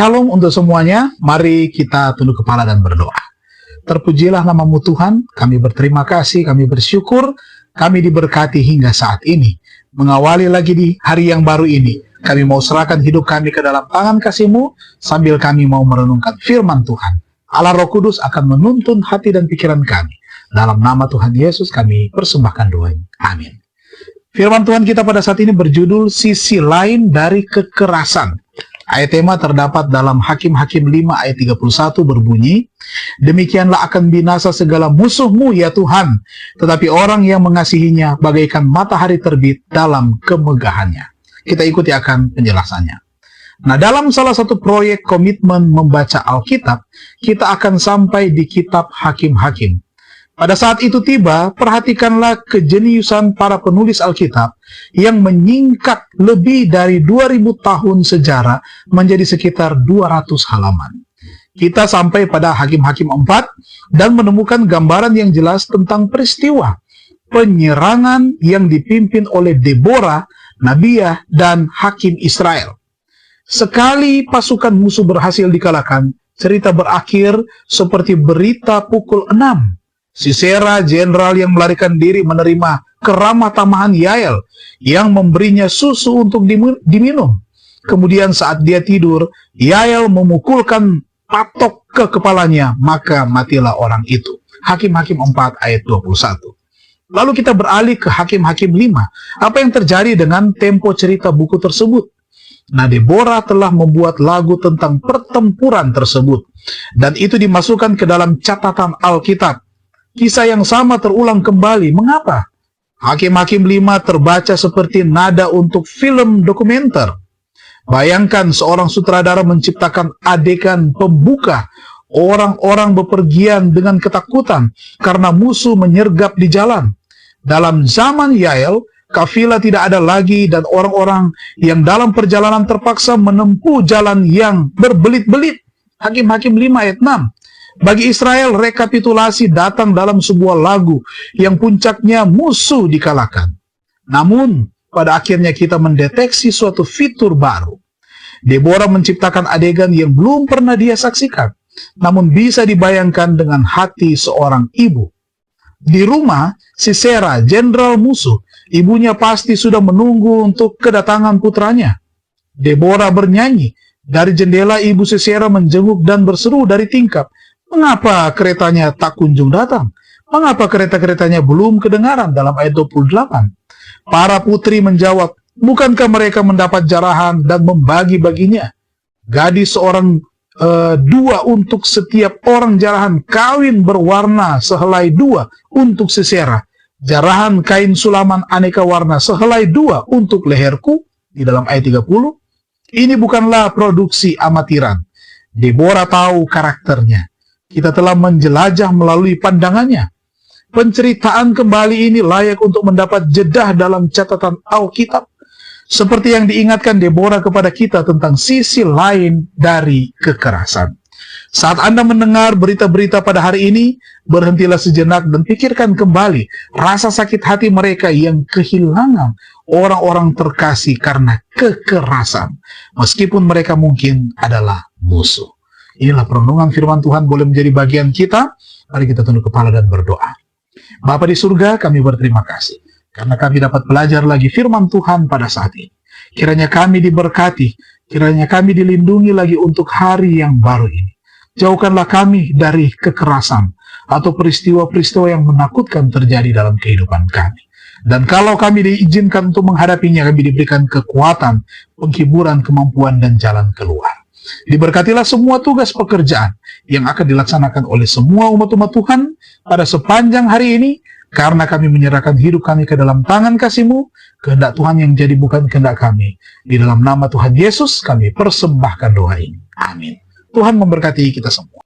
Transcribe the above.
Shalom untuk semuanya, mari kita tunduk kepala dan berdoa. Terpujilah nama-Mu Tuhan, kami berterima kasih, kami bersyukur, kami diberkati hingga saat ini. Mengawali lagi di hari yang baru ini, kami mau serahkan hidup kami ke dalam tangan kasih-Mu, sambil kami mau merenungkan firman Tuhan. Allah Roh Kudus akan menuntun hati dan pikiran kami. Dalam nama Tuhan Yesus kami persembahkan doa ini. Amin. Firman Tuhan kita pada saat ini berjudul Sisi Lain dari Kekerasan. Ayat tema terdapat dalam Hakim-Hakim 5 ayat 31 berbunyi, demikianlah akan binasa segala musuh-Mu ya Tuhan, tetapi orang yang mengasihinya bagaikan matahari terbit dalam kemegahannya. Kita ikuti akan penjelasannya. Nah, dalam salah satu proyek komitmen membaca Alkitab, kita akan sampai di kitab Hakim-Hakim. Pada saat itu tiba, perhatikanlah kejeniusan para penulis Alkitab yang menyingkat lebih dari 2000 tahun sejarah menjadi sekitar 200 halaman. Kita sampai pada Hakim-Hakim 4 dan menemukan gambaran yang jelas tentang peristiwa penyerangan yang dipimpin oleh Deborah, Nabiah, dan Hakim Israel. Sekali pasukan musuh berhasil dikalahkan, cerita berakhir seperti berita pukul 6. Sisera, jenderal yang melarikan diri, menerima keramah tamahan Yael yang memberinya susu untuk diminum. Kemudian saat dia tidur, Yael memukulkan patok ke kepalanya, maka matilah orang itu. Hakim-Hakim 4 ayat 21. Lalu kita beralih ke Hakim-Hakim 5. Apa yang terjadi dengan tempo cerita buku tersebut? Nah, Deborah telah membuat lagu tentang pertempuran tersebut, dan itu dimasukkan ke dalam catatan Alkitab. Kisah yang sama terulang kembali. Mengapa? Hakim-Hakim 5 terbaca seperti nada untuk film dokumenter. Bayangkan seorang sutradara menciptakan adegan pembuka. Orang-orang bepergian dengan ketakutan karena musuh menyergap di jalan. Dalam zaman Yael, kafilah tidak ada lagi dan orang-orang yang dalam perjalanan terpaksa menempuh jalan yang berbelit-belit. Hakim-Hakim 5 ayat 6. Bagi Israel, rekapitulasi datang dalam sebuah lagu yang puncaknya musuh dikalahkan. Namun, pada akhirnya kita mendeteksi suatu fitur baru. Deborah menciptakan adegan yang belum pernah dia saksikan, namun bisa dibayangkan dengan hati seorang ibu. Di rumah, Sisera, jenderal musuh, ibunya pasti sudah menunggu untuk kedatangan putranya. Deborah bernyanyi. Dari jendela, ibu Sisera menjenguk dan berseru dari tingkap, mengapa keretanya tak kunjung datang? Mengapa kereta-keretanya belum kedengaran? Dalam ayat 28. Para putri menjawab, bukankah mereka mendapat jarahan dan membagi-baginya? Gadis seorang dua untuk setiap orang jarahan, kawin berwarna sehelai dua untuk Sisera. Jarahan kain sulaman aneka warna sehelai dua untuk leherku. Di dalam ayat 30. Ini bukanlah produksi amatiran. Deborah tahu karakternya. Kita telah menjelajah melalui pandangannya. Penceritaan kembali ini layak untuk mendapat jedah dalam catatan Alkitab. Seperti yang diingatkan Deborah kepada kita tentang sisi lain dari kekerasan. Saat Anda mendengar berita-berita pada hari ini, berhentilah sejenak dan pikirkan kembali rasa sakit hati mereka yang kehilangan orang-orang terkasih karena kekerasan. Meskipun mereka mungkin adalah musuh. Inilah perenungan firman Tuhan boleh menjadi bagian kita. Mari kita tunduk kepala dan berdoa. Bapa di surga, kami berterima kasih karena kami dapat belajar lagi firman Tuhan pada saat ini. Kiranya kami diberkati, kiranya kami dilindungi lagi untuk hari yang baru ini. Jauhkanlah kami dari kekerasan atau peristiwa-peristiwa yang menakutkan terjadi dalam kehidupan kami. Dan kalau kami diizinkan untuk menghadapinya, kami diberikan kekuatan, penghiburan, kemampuan, dan jalan keluar. Diberkatilah semua tugas pekerjaan yang akan dilaksanakan oleh semua umat-umat Tuhan pada sepanjang hari ini, karena kami menyerahkan hidup kami ke dalam tangan kasih-Mu, kehendak Tuhan yang jadi bukan kehendak kami. Di dalam nama Tuhan Yesus kami persembahkan doa ini. Amin. Tuhan memberkati kita semua.